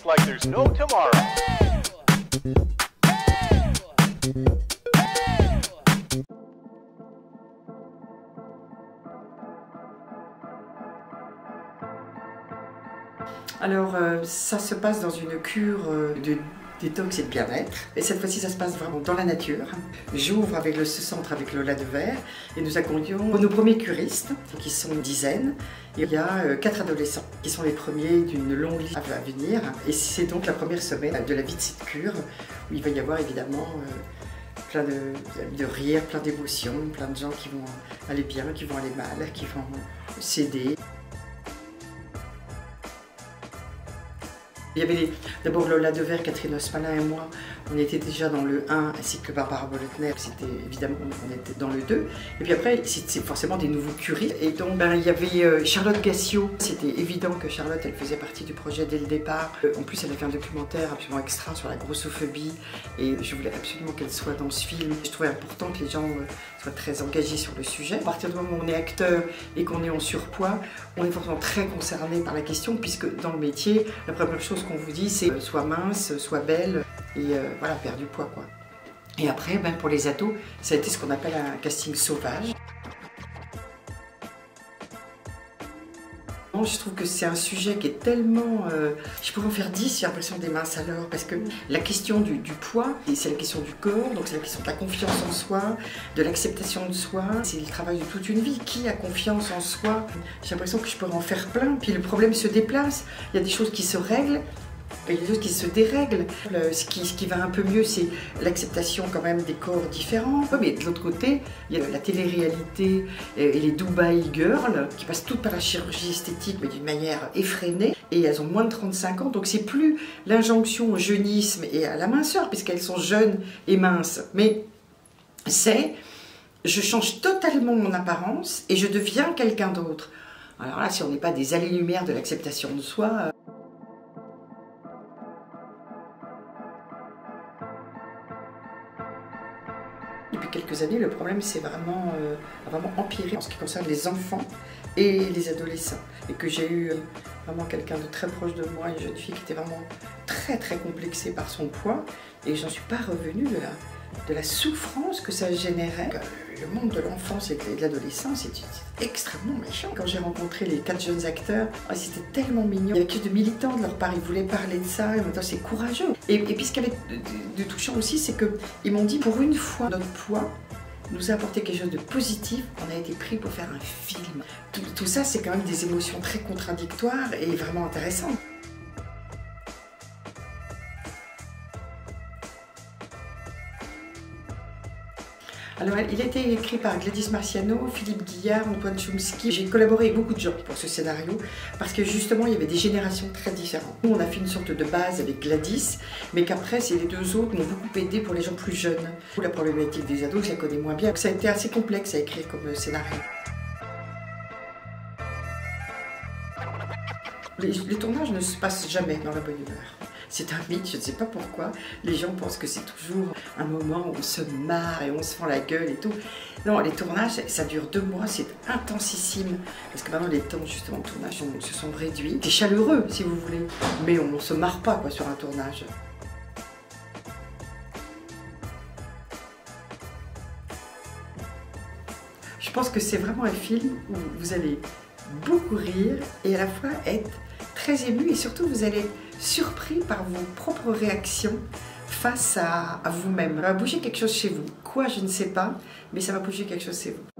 dance like there's no tomorrow. Alors, ça se passe dans une cure de détox et de bien-être. Et cette fois-ci, ça se passe vraiment dans la nature. J'ouvre avec ce centre avec le Las de Verre et nous accueillons nos premiers curistes, qui sont une dizaine. Et il y a 4 adolescents qui sont les premiers d'une longue liste à venir. Et c'est donc la première semaine de la vie de cette cure où il va y avoir évidemment plein de rires, plein d'émotions, plein de gens qui vont aller bien, qui vont aller mal, qui vont s'aider. Il y avait d'abord Lola Devers, Catherine Osmalin et moi. On était déjà dans le 1, ainsi que Barbara Bolletner. C'était évidemment, on était dans le 2. Et puis après, c'est forcément des nouveaux curistes. Et donc, il y avait Charlotte Gassio. C'était évident que Charlotte, elle faisait partie du projet dès le départ. En plus, elle a fait un documentaire absolument extra sur la grossophobie. Et je voulais absolument qu'elle soit dans ce film. Je trouvais important que les gens soient très engagés sur le sujet. À partir du moment où on est acteur et qu'on est en surpoids, on est forcément très concerné par la question, puisque dans le métier, la première chose qu'on vous dit, c'est soit mince, soit belle, et voilà, perdre du poids, quoi. Et après, ben, pour les ados, ça a été ce qu'on appelle un casting sauvage. Je trouve que c'est un sujet qui est tellement... je pourrais en faire 10, j'ai l'impression des minces alors, parce que la question du poids, c'est la question du corps, donc c'est la question de la confiance en soi, de l'acceptation de soi, c'est le travail de toute une vie. Qui a confiance en soi? J'ai l'impression que je pourrais en faire plein, puis le problème se déplace, il y a des choses qui se règlent, il y a des choses qui se dérèglent. Ce qui va un peu mieux, c'est l'acceptation quand même des corps différents. Mais de l'autre côté, il y a la télé-réalité et les Dubaï Girls qui passent toutes par la chirurgie esthétique, mais d'une manière effrénée. Et elles ont moins de 35 ans, donc c'est plus l'injonction au jeunisme et à la minceur, puisqu'elles sont jeunes et minces. Mais c'est, je change totalement mon apparence et je deviens quelqu'un d'autre. Alors là, si on n'est pas des allées-lumière de l'acceptation de soi... Depuis quelques années, le problème c'est vraiment, vraiment empiré en ce qui concerne les enfants et les adolescents. Et que j'ai eu vraiment quelqu'un de très proche de moi, une jeune fille qui était vraiment très très complexée par son poids. Et j'en suis pas revenue de la souffrance que ça générait. Le monde de l'enfance et de l'adolescence est extrêmement méchant. Quand j'ai rencontré les 4 jeunes acteurs, c'était tellement mignon. Il y avait quelque chose de militant de leur part, ils voulaient parler de ça, et maintenant c'est courageux. Et puis ce qui avait de touchant aussi, c'est qu'ils m'ont dit, pour une fois, notre poids nous a apporté quelque chose de positif, on a été pris pour faire un film. Tout ça, c'est quand même des émotions très contradictoires et vraiment intéressantes. Alors, il a été écrit par Gladys Marciano, Philippe Guillard, Antoine Chomsky. J'ai collaboré avec beaucoup de gens pour ce scénario parce que justement, il y avait des générations très différentes. Nous, on a fait une sorte de base avec Gladys, mais qu'après, les 2 autres m'ont beaucoup aidé pour les gens plus jeunes. La problématique des ados, je la connais moins bien. Donc, ça a été assez complexe à écrire comme scénario. Les tournages ne se passent jamais dans la bonne humeur. C'est un mythe, je ne sais pas pourquoi. Les gens pensent que c'est toujours un moment où on se marre et on se fend la gueule et tout. Non, les tournages, ça dure 2 mois, c'est intensissime. Parce que maintenant, les temps justement de tournage se sont réduits. C'est chaleureux, si vous voulez, mais on ne se marre pas quoi, sur un tournage. Je pense que c'est vraiment un film où vous allez beaucoup rire et à la fois être très ému et surtout vous allez être surpris par vos propres réactions face à vous-même. Ça va bouger quelque chose chez vous. Quoi, je ne sais pas, mais ça va bouger quelque chose chez vous.